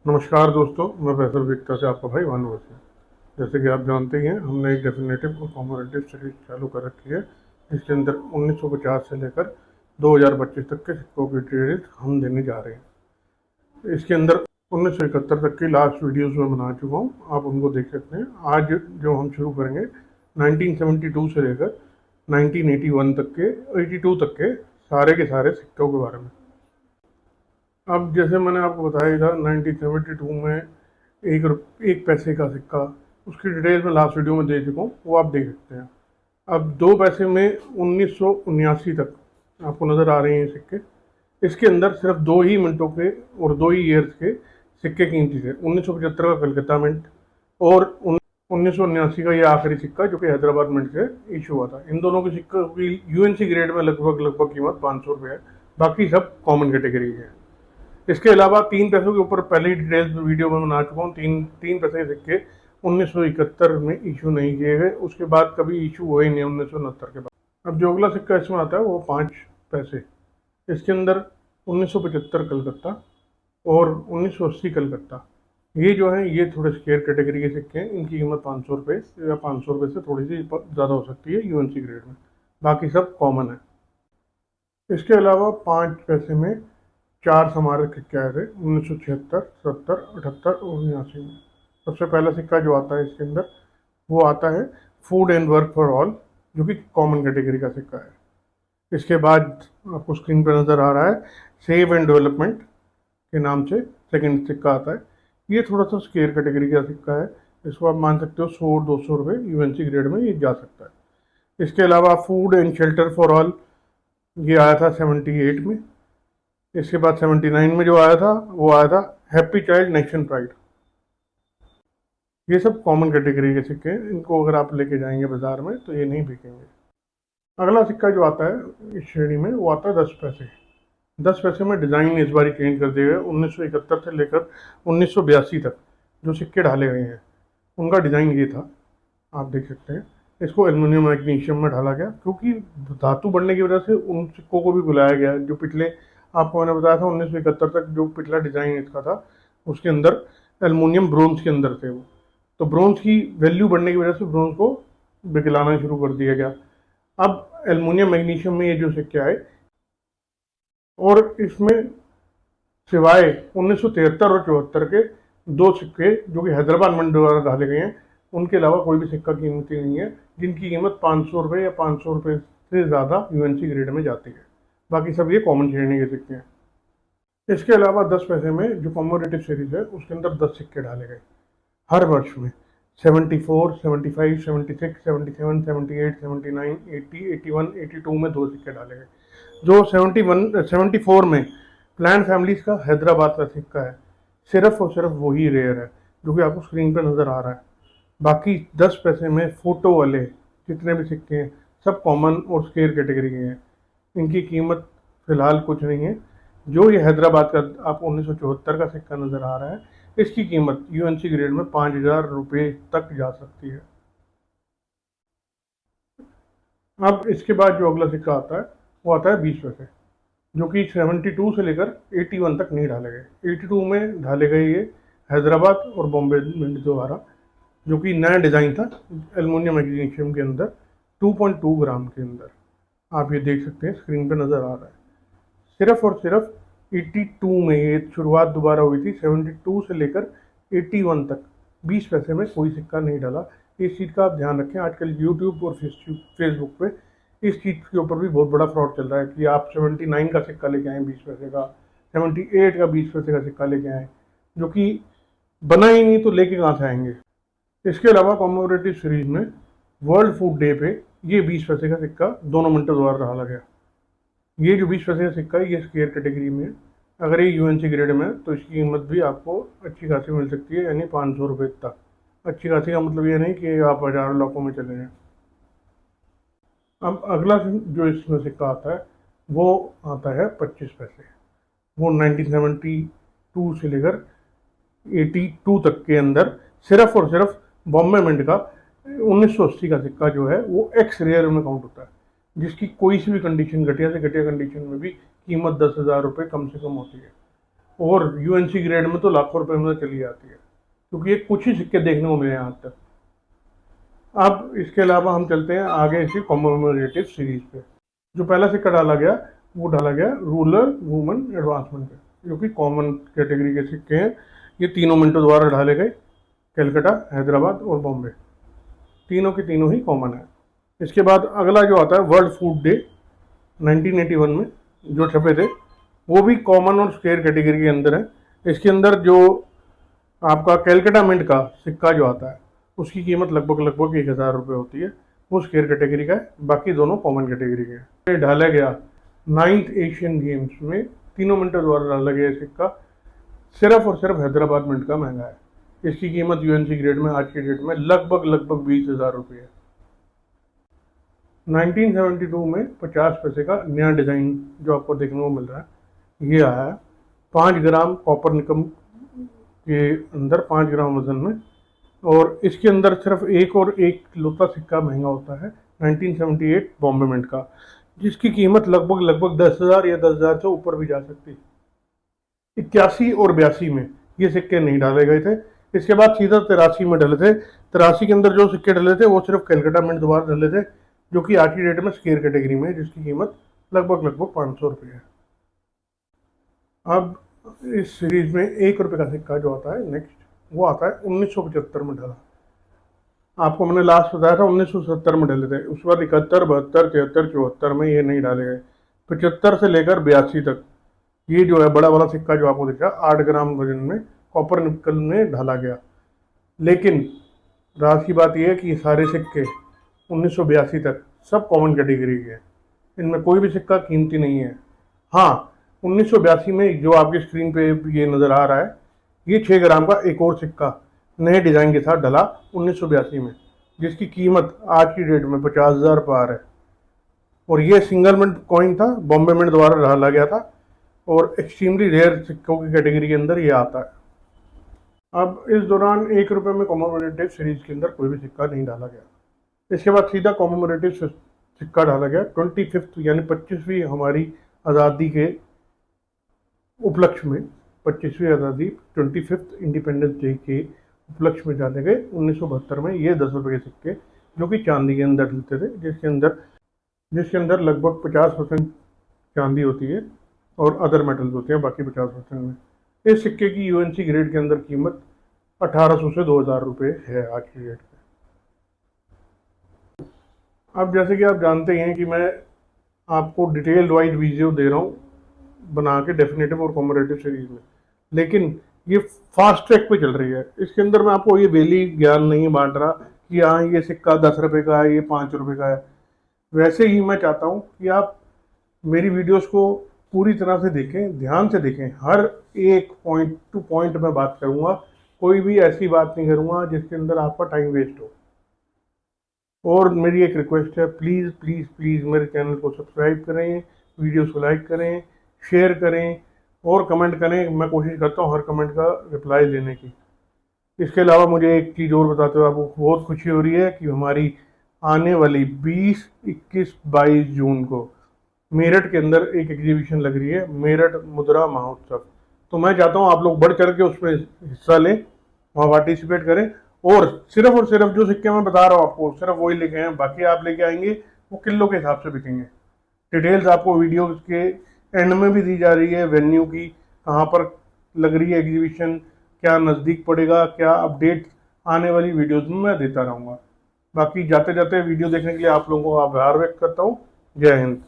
नमस्कार दोस्तों, मैं फैसल विक्टर से आपका भाई भानु वसीम। जैसे कि आप जानते ही हैं, हमने एक डेफिनेटिव और कॉम्परेटिव सीरीज चालू कर रखी है, जिसके अंदर 1950 से लेकर 2025 तक के सिक्कों की डिटेल्स हम देने जा रहे हैं। इसके अंदर 1971 तक की लास्ट वीडियोस में बना चुका हूँ, आप उनको देख सकते हैं। आज जो हम शुरू करेंगे 1972 से लेकर 1981 तक के 82 तक के सारे के सारे सिक्कों के बारे में। अब जैसे मैंने आपको बताया था, 1972 में एक पैसे का सिक्का, उसकी डिटेल मैं लास्ट वीडियो में दे चुका हूँ, वो आप देख सकते हैं। अब 2 पैसे में 1979 तक आपको नज़र आ रहे हैं सिक्के। इसके अंदर सिर्फ 2 ही मिनटों के और 2 ही ईयर्स के सिक्के कीमती थे। 1975 का कलकत्ता मिंट और 1979 का ये आखिरी सिक्का जो कि हैदराबाद मिंट से इशू हुआ था। इन दोनों के सिक्कों की यूएनसी ग्रेड में लगभग कीमत 500 रुपये है। बाकी सब कॉमन कैटेगरी है। इसके अलावा 3 पैसों के ऊपर पहले ही डिटेल्स वीडियो में बना चुका हूँ। तीन पैसे के सिक्के 1971 में इशू नहीं किए गए, उसके बाद कभी इशू हुए नहीं 1969 के बाद। अब जो अगला सिक्का इसमें आता है वो 5 पैसे। इसके अंदर 1975 कलकत्ता और 1980 कलकत्ता, ये जो है ये थोड़े स्केयर कैटेगरी के सिक्के हैं। इनकी कीमत 500 रुपये या 500 रुपये से थोड़ी सी ज़्यादा हो सकती है यूएनसी ग्रेड में। बाकी सब कॉमन है। इसके अलावा 5 पैसे में 4 स्मारक सिक्के आए थे 1976, 70, 78 और 79 में। सबसे पहला सिक्का जो आता है इसके अंदर वो आता है food and work for all, जो कि कॉमन कैटेगरी का सिक्का है। इसके बाद आपको स्क्रीन पर नज़र आ रहा है सेव एंड डेवलपमेंट के नाम से सेकंड सिक्का आता है। ये थोड़ा सा स्केयर कैटेगरी का सिक्का है। इसको आप मान सकते हो 100-200 रुपये यूएनसी ग्रेड में ये जा सकता है। इसके अलावा food and shelter for all, ये आया था 78 में। इसके बाद 79 में जो आया था वो आया था हैप्पी चाइल्ड नेशन प्राइड। ये सब कॉमन कैटेगरी के सिक्के हैं। इनको अगर आप लेके जाएंगे बाजार में तो ये नहीं बिकेंगे। अगला सिक्का जो आता है इस श्रेणी में वो आता है 10 पैसे। 10 पैसे में डिज़ाइन इस बार चेंज कर दिए गए। 1971 से लेकर 1982 तक जो सिक्के डाले गए हैं उनका डिज़ाइन ये था, आप देख सकते हैं। इसको एल्युमिनियम मैग्नीशियम में ढाला गया, क्योंकि धातु बढ़ने की वजह से उन सिक्कों को भी बुलाया गया। जो पिछले आपको मैंने बताया था 1971 तक जो पिछला डिज़ाइन इसका था, उसके अंदर एल्युमिनियम ब्रोंज के अंदर थे वो। तो ब्रोंज की वैल्यू बढ़ने की वजह से ब्रोंज को बिकलाना शुरू कर दिया गया। अब एल्युमिनियम मैग्नीशियम में ये जो सिक्के आए, और इसमें सिवाय 1973 और 74 के 2 सिक्के जो कि हैदराबाद मंडी द्वारा डाले गए हैं, उनके अलावा कोई भी सिक्का कीमती नहीं है जिनकी कीमत 500 रुपये या 500 रुपये से ज़्यादा यूएनसी ग्रेड में जाती है। बाकी सब ये कॉमन श्रेणी के सिक्के हैं। इसके अलावा 10 पैसे में जो कॉम्मेमोरेटिव सीरीज है उसके अंदर 10 सिक्के डाले गए हर वर्ष में। 74, 75, 76, 77, 78, 79, 80, 81, 82 में 2 सिक्के डाले गए। जो 74 में प्लान फैमिलीज का हैदराबाद का सिक्का है, सिर्फ और सिर्फ वही रेयर है जो कि आपको स्क्रीन पर नज़र आ रहा है। बाकी 10 पैसे में फ़ोटो वाले जितने भी सिक्के हैं सब कॉमन और स्केयर कैटेगरी के हैं। इनकी कीमत फ़िलहाल कुछ नहीं है। जो ये हैदराबाद का आपको 1974 का सिक्का नज़र आ रहा है, इसकी कीमत यूएनसी ग्रेड में 5,000 रुपये तक जा सकती है। अब इसके बाद जो अगला सिक्का आता है वो आता है 20 पैसे, जो कि 72 से लेकर 81 तक नहीं डाले गए। 82 में ढाले गए ये हैदराबाद और बॉम्बे मिंट द्वारा, जो कि नया डिज़ाइन था एल्युमिनियम मैग्नीशियम के अंदर 2.2 ग्राम के अंदर। आप ये देख सकते हैं, स्क्रीन पे नज़र आ रहा है। सिर्फ और सिर्फ 82 में ये शुरुआत दोबारा हुई थी। 72 से लेकर 81 तक 20 पैसे में कोई सिक्का नहीं डाला। इस चीज़ का आप ध्यान रखें। आजकल यूट्यूब और फेसबुक पे इस चीज़ के ऊपर भी बहुत बड़ा फ्रॉड चल रहा है कि आप 79 का सिक्का लेके आएँ 20 पैसे का, 78 का 20 पैसे का सिक्का लेके आएँ, जो कि बना ही नहीं तो लेके कहाँ से आएंगे। इसके अलावा कॉम्मेमोरेटिव सीरीज में वर्ल्ड फूड डे पे ये 20 पैसे का सिक्का दोनों मिनटों द्वारा डाला गया। ये जो 20 पैसे का सिक्का है ये स्केयर कैटेगरी में है। अगर ये यूएनसी ग्रेड में है तो इसकी कीमत भी आपको अच्छी खासी मिल सकती है, यानी 500 रुपये तक। अच्छी खासी का मतलब ये नहीं कि आप हज़ारों लाखों में चले जाएँ। अब अगला जो इसमें सिक्का आता है वो आता है 25 पैसे। वो 1972 से लेकर 82 तक के अंदर सिर्फ और सिर्फ बॉम्बे मिंट का 1980 का सिक्का जो है वो एक्स रेयर में काउंट होता है, जिसकी कोई सी भी कंडीशन, घटिया से घटिया कंडीशन में भी कीमत 10,000 रुपये कम से कम होती है। और यूएनसी ग्रेड में तो लाखों रुपए में चली जाती है, क्योंकि ये कुछ ही सिक्के देखने को मिले हैं आज तक। अब इसके अलावा हम चलते हैं आगे इसी कॉमेमोरेटिव सीरीज पे। जो पहला सिक्का डाला गया वो डाला गया रूरल वुमेन एडवांसमेंट पे, जो कि कॉमन कैटेगरी के सिक्के हैं। ये तीनों मिंटो द्वारा ढाले गए, कलकत्ता, हैदराबाद और बॉम्बे, तीनों के तीनों ही कॉमन है। इसके बाद अगला जो आता है वर्ल्ड फूड डे 1981 में जो छपे थे, वो भी कॉमन और स्क्वायर कैटेगरी के अंदर है। इसके अंदर जो आपका कैलकाटा मिंट का सिक्का जो आता है उसकी कीमत लगभग 1000 रुपये होती है, वो स्क्वायर कैटेगरी का है, बाकी दोनों कॉमन कैटेगरी के हैं। ये डाला गया 9th एशियन गेम्स में, तीनों मिनटों द्वारा डाला गया सिक्का सिर्फ और सिर्फ हैदराबाद मिंट का महंगा है। इसकी कीमत यूएनसी ग्रेड में आज की डेट में लगभग 20,000 रुपये है। 1972 में 50 पैसे का नया डिज़ाइन जो आपको देखने को मिल रहा है ये आया है, 5 ग्राम कॉपर निकम के अंदर, 5 ग्राम वजन में, और इसके अंदर सिर्फ एक और एक लौता सिक्का महंगा होता है 1978 बॉम्बे मिंट का, जिसकी कीमत लगभग 10,000 या 10,000 से ऊपर भी जा सकती है। 81 और 82 में ये सिक्के नहीं डाले गए थे। इसके बाद सीधा 83 में डले थे। 83 के अंदर जो सिक्के डले थे वो सिर्फ कलकत्ता मिंट द्वारा डले थे, जो कि आज की डेट में स्क्वायर कैटेगरी में है, जिसकी कीमत लगभग 500 रुपये है। अब इस सीरीज में 1 रुपये का सिक्का जो आता है नेक्स्ट, वो आता है 1975 में डला। आपको मैंने लास्ट बताया था 1970 में डले थे, उसके बाद 71, 72, 73, 74 में ये नहीं डाले गए। 75 से लेकर 82 तक ये जो है बड़ा वाला सिक्का जो आपको दिखा 8 ग्राम वजन में कॉपर निकल में ढाला गया। लेकिन राज की बात यह है कि ये सारे सिक्के 1982 तक सब कॉमन कैटेगरी के हैं, इनमें कोई भी सिक्का कीमती नहीं है। हाँ, 1982 में जो आपकी स्क्रीन पे ये नज़र आ रहा है, ये 6 ग्राम का एक और सिक्का नए डिज़ाइन के साथ डला 1982 में, जिसकी कीमत आज की डेट में 50,000 पार है। और ये सिंगल मिंट कॉइन था, बॉम्बे मिंट द्वारा डाला गया था, और एक्सट्रीमली रेयर सिक्कों की कैटेगरी के अंदर ये आता है। अब इस दौरान 1 रुपये में कॉमेमोरेटिव सीरीज के अंदर कोई भी सिक्का नहीं डाला गया। इसके बाद सीधा कॉमेमोरेटिव सिक्का डाला गया 25th यानी 25वीं हमारी आज़ादी के उपलक्ष्य में, 25वीं आज़ादी 25th इंडिपेंडेंस डे के उपलक्ष्य में डाले गए 1972 में ये 10 रुपये के सिक्के, जो कि चांदी के अंदर डलते थे, जिसके अंदर लगभग 50% चांदी होती है और अदर मेटल्स होते हैं बाकी 50% में। इस सिक्के की यूएनसी ग्रेड के अंदर कीमत 1800 से 2000 रुपये है आज की डेट में। अब जैसे कि आप जानते हैं कि मैं आपको डिटेल्ड वाइज वीडियो दे रहा हूँ बना के डेफिनेटिव और कॉमेमोरेटिव सीरीज में, लेकिन ये फास्ट ट्रैक पे चल रही है। इसके अंदर मैं आपको ये वेली ज्ञान नहीं बांट रहा कि हाँ ये सिक्का 10 रुपये का है, ये 5 रुपये का है। वैसे ही मैं चाहता हूँ कि आप मेरी वीडियोस को पूरी तरह से देखें, ध्यान से देखें, हर एक पॉइंट टू पॉइंट मैं बात करूँगा, कोई भी ऐसी बात नहीं करूँगा जिसके अंदर आपका टाइम वेस्ट हो। और मेरी एक रिक्वेस्ट है, प्लीज़ प्लीज़ प्लीज़ मेरे चैनल को सब्सक्राइब करें, वीडियोस को लाइक करें, शेयर करें और कमेंट करें। मैं कोशिश करता हूँ हर कमेंट का रिप्लाई देने की। इसके अलावा मुझे एक चीज़ और बताते हुए आपको बहुत खुशी हो रही है कि हमारी आने वाली 20, 21, 22 जून को मेरठ के अंदर एक एग्जीबिशन लग रही है, मेरठ मुद्रा महोत्सव। तो मैं चाहता हूँ आप लोग बढ़ चढ़ के उसमें हिस्सा लें, वहाँ पार्टिसिपेट करें, और सिर्फ जो सिक्के मैं बता रहा हूँ आपको सिर्फ वही लेके आए, बाकी आप लेके आएंगे वो किलो के हिसाब से बिकेंगे। डिटेल्स आपको वीडियो के एंड में भी दी जा रही है, वेन्यू की, कहाँ पर लग रही है एग्जीबिशन, क्या नज़दीक पड़ेगा, क्या अपडेट आने वाली वीडियोज़ में मैं देता रहूँगा। बाकी जाते जाते वीडियो देखने के लिए आप लोगों को आभार व्यक्त करता हूँ। जय हिंद।